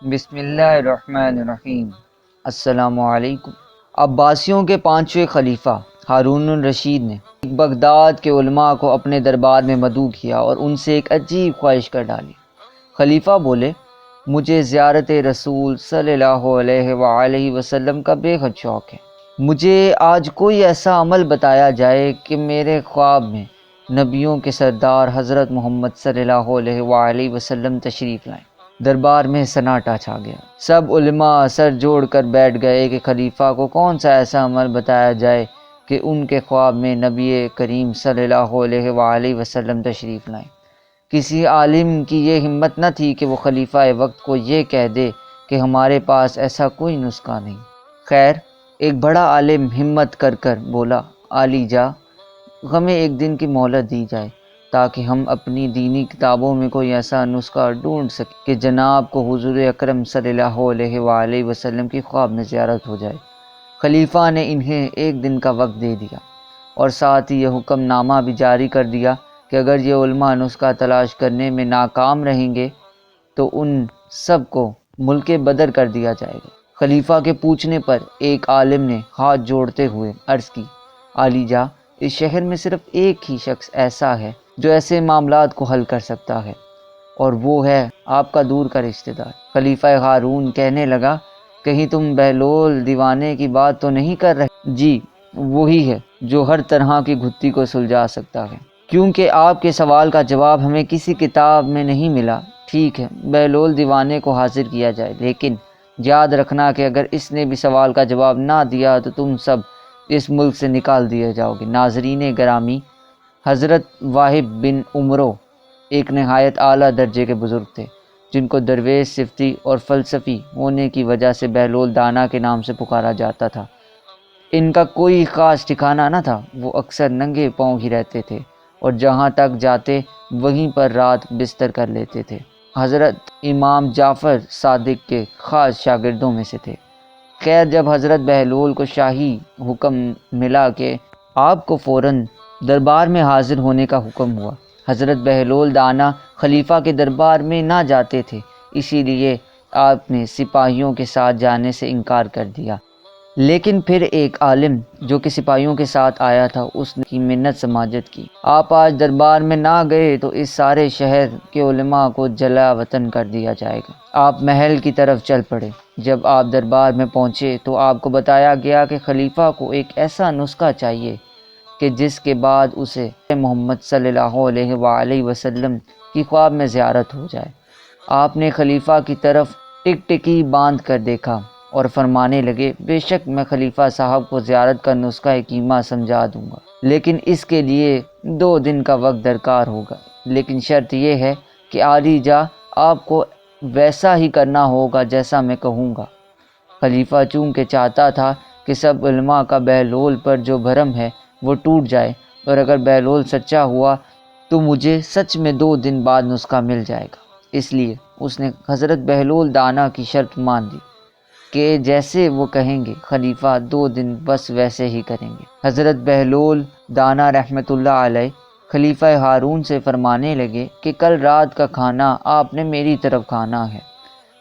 بسم اللہ الرحمن الرحیم۔ السلام علیکم۔ عباسیوں کے پانچویں خلیفہ ہارون الرشید نے بغداد کے علماء کو اپنے دربار میں مدعو کیا اور ان سے ایک عجیب خواہش کر ڈالی۔ خلیفہ بولے، مجھے زیارت رسول صلی اللہ علیہ وآلہ وسلم کا بے حد شوق ہے۔ مجھے آج کوئی ایسا عمل بتایا جائے کہ میرے خواب میں نبیوں کے سردار حضرت محمد صلی اللہ علیہ وآلہ وسلم تشریف لائیں۔ دربار میں سناٹا چھا گیا۔ سب علماء سر جوڑ کر بیٹھ گئے کہ خلیفہ کو کون سا ایسا عمل بتایا جائے کہ ان کے خواب میں نبی کریم صلی اللہ علیہ وآلہ وسلم تشریف لائیں۔ کسی عالم کی یہ ہمت نہ تھی کہ وہ خلیفہ وقت کو یہ کہہ دے کہ ہمارے پاس ایسا کوئی نسخہ نہیں۔ خیر، ایک بڑا عالم ہمت کر بولا، عالی جا، ہمیں ایک دن کی مہلت دی جائے تاکہ ہم اپنی دینی کتابوں میں کوئی ایسا نسخہ ڈھونڈ سکیں کہ جناب کو حضور اکرم صلی اللہ علیہ وآلہ وسلم کی خواب میں زیارت ہو جائے۔ خلیفہ نے انہیں ایک دن کا وقت دے دیا اور ساتھ ہی یہ حکم نامہ بھی جاری کر دیا کہ اگر یہ علماء نسخہ تلاش کرنے میں ناکام رہیں گے تو ان سب کو ملک بدر کر دیا جائے گا۔ خلیفہ کے پوچھنے پر ایک عالم نے ہاتھ جوڑتے ہوئے عرض کی، عالی جا، اس شہر میں صرف ایک ہی شخص ایسا ہے جو ایسے معاملات کو حل کر سکتا ہے، اور وہ ہے آپ کا دور کا رشتہ دار۔ خلیفہ ہارون کہنے لگا، کہیں تم بہلول دیوانے کی بات تو نہیں کر رہے؟ جی، وہی ہے جو ہر طرح کی گھٹی کو سلجھا سکتا ہے۔ کیونکہ آپ کے سوال کا جواب ہمیں کسی کتاب میں نہیں ملا، ٹھیک ہے، بہلول دیوانے کو حاضر کیا جائے، لیکن یاد رکھنا کہ اگر اس نے بھی سوال کا جواب نہ دیا تو تم سب اس ملک سے نکال دیے جاؤ گے۔ ناظرین گرامی، حضرت واہب بن عمرو ایک نہایت اعلیٰ درجے کے بزرگ تھے، جن کو درویش صفتی اور فلسفی ہونے کی وجہ سے بہلول دانا کے نام سے پکارا جاتا تھا۔ ان کا کوئی خاص ٹھکانہ نہ تھا، وہ اکثر ننگے پاؤں ہی رہتے تھے اور جہاں تک جاتے وہیں پر رات بستر کر لیتے تھے۔ حضرت امام جعفر صادق کے خاص شاگردوں میں سے تھے۔ خیر، جب حضرت بہلول کو شاہی حکم ملا کہ آپ کو فوراً دربار میں حاضر ہونے کا حکم ہوا، حضرت بہلول دانا خلیفہ کے دربار میں نہ جاتے تھے، اسی لیے آپ نے سپاہیوں کے ساتھ جانے سے انکار کر دیا۔ لیکن پھر ایک عالم جو کہ سپاہیوں کے ساتھ آیا تھا، اس نے کی منت سماجت کی، آپ آج دربار میں نہ گئے تو اس سارے شہر کے علماء کو جلا وطن کر دیا جائے گا۔ آپ محل کی طرف چل پڑے۔ جب آپ دربار میں پہنچے تو آپ کو بتایا گیا کہ خلیفہ کو ایک ایسا نسخہ چاہیے کہ جس کے بعد اسے محمد صلی اللہ علیہ وآلہ وسلم کی خواب میں زیارت ہو جائے۔ آپ نے خلیفہ کی طرف ٹکٹکی باندھ کر دیکھا اور فرمانے لگے، بے شک میں خلیفہ صاحب کو زیارت کا نسخہ کیما سمجھا دوں گا، لیکن اس کے لیے 2 دن کا وقت درکار ہوگا، لیکن شرط یہ ہے کہ عالی جا، آپ کو ویسا ہی کرنا ہوگا جیسا میں کہوں گا۔ خلیفہ چونکہ چاہتا تھا کہ سب علماء کا بہلول پر جو بھرم ہے وہ ٹوٹ جائے، اور اگر بہلول سچا ہوا تو مجھے سچ میں 2 دن بعد نسخہ مل جائے گا، اس لیے اس نے حضرت بہلول دانا کی شرط مان لی کہ جیسے وہ کہیں گے خلیفہ 2 دن بس ویسے ہی کریں گے۔ حضرت بہلول دانا رحمۃ اللہ علیہ خلیفہ ہارون سے فرمانے لگے کہ کل رات کا کھانا آپ نے میری طرف کھانا ہے،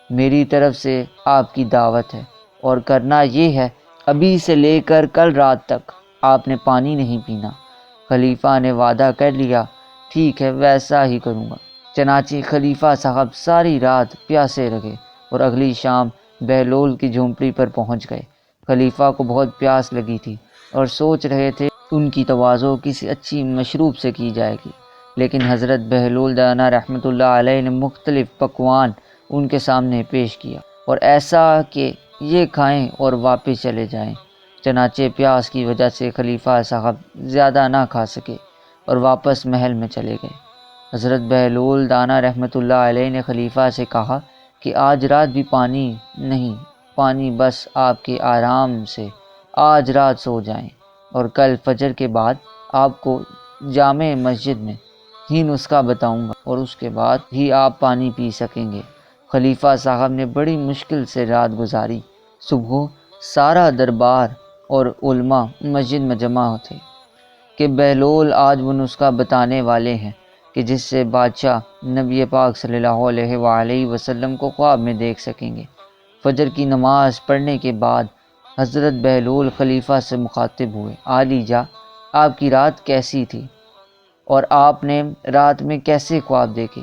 میری طرف سے آپ کی دعوت ہے، اور کرنا یہ ہے، ابھی سے لے کر کل رات تک آپ نے پانی نہیں پینا۔ خلیفہ نے وعدہ کر لیا، ٹھیک ہے، ویسا ہی کروں گا۔ چنانچہ خلیفہ صاحب ساری رات پیاسے رہے اور اگلی شام بہلول کی جھونپڑی پر پہنچ گئے۔ خلیفہ کو بہت پیاس لگی تھی اور سوچ رہے تھے ان کی تواضع کسی اچھی مشروب سے کی جائے گی، لیکن حضرت بہلول دانا رحمۃ اللہ علیہ نے مختلف پکوان ان کے سامنے پیش کیا اور ایسا کہ یہ کھائیں اور واپس چلے جائیں۔ چنانچہ پیاس کی وجہ سے خلیفہ صاحب زیادہ نہ کھا سکے اور واپس محل میں چلے گئے۔ حضرت بہلول دانا رحمۃ اللہ علیہ نے خلیفہ سے کہا کہ آج رات بھی پانی نہیں، پانی بس آپ کے آرام سے آج رات سو جائیں، اور کل فجر کے بعد آپ کو جامع مسجد میں ہی نسخہ بتاؤں گا اور اس کے بعد ہی آپ پانی پی سکیں گے۔ خلیفہ صاحب نے بڑی مشکل سے رات گزاری۔ صبح سارا دربار اور علماء مسجد میں جمع تھے کہ بہلول آج وہ نسخہ بتانے والے ہیں کہ جس سے بادشاہ نبی پاک صلی اللہ علیہ وآلہ وسلم کو خواب میں دیکھ سکیں گے۔ فجر کی نماز پڑھنے کے بعد حضرت بہلول خلیفہ سے مخاطب ہوئے، عالی جا، آپ کی رات کیسی تھی اور آپ نے رات میں کیسے خواب دیکھے؟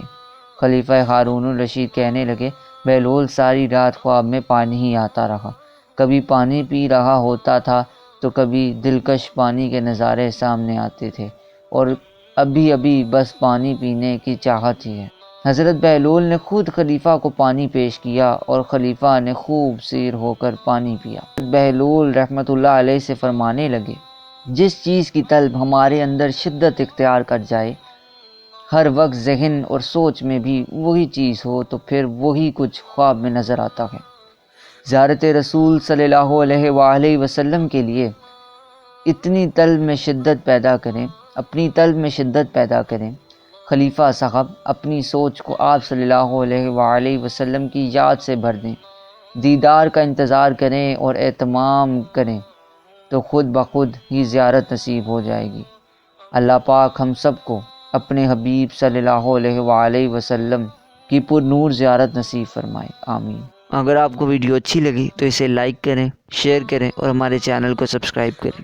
خلیفہ ہارون الرشید کہنے لگے، بہلول ساری رات خواب میں پانی ہی آتا رہا، کبھی پانی پی رہا ہوتا تھا تو کبھی دلکش پانی کے نظارے سامنے آتے تھے، اور ابھی بس پانی پینے کی چاہت ہی ہے۔ حضرت بہلول نے خود خلیفہ کو پانی پیش کیا اور خلیفہ نے خوب سیر ہو کر پانی پیا۔ بہلول رحمۃ اللہ علیہ سے فرمانے لگے، جس چیز کی طلب ہمارے اندر شدت اختیار کر جائے، ہر وقت ذہن اور سوچ میں بھی وہی چیز ہو، تو پھر وہی کچھ خواب میں نظر آتا ہے۔ زیارت رسول صلی اللہ علیہ وآلہ وسلم کے لیے اتنی طلب میں شدت پیدا کریں، اپنی طلب میں شدت پیدا کریں۔ خلیفہ صاحب اپنی سوچ کو آپ صلی اللہ علیہ وآلہ وسلم کی یاد سے بھر دیں، دیدار کا انتظار کریں اور اہتمام کریں، تو خود بخود ہی زیارت نصیب ہو جائے گی۔ اللہ پاک ہم سب کو اپنے حبیب صلی اللہ علیہ وآلہ وسلم کی پر نور زیارت نصیب فرمائے، آمین۔ اگر آپ کو ویڈیو اچھی لگی تو اسے لائک کریں، شیئر کریں اور ہمارے چینل کو سبسکرائب کریں۔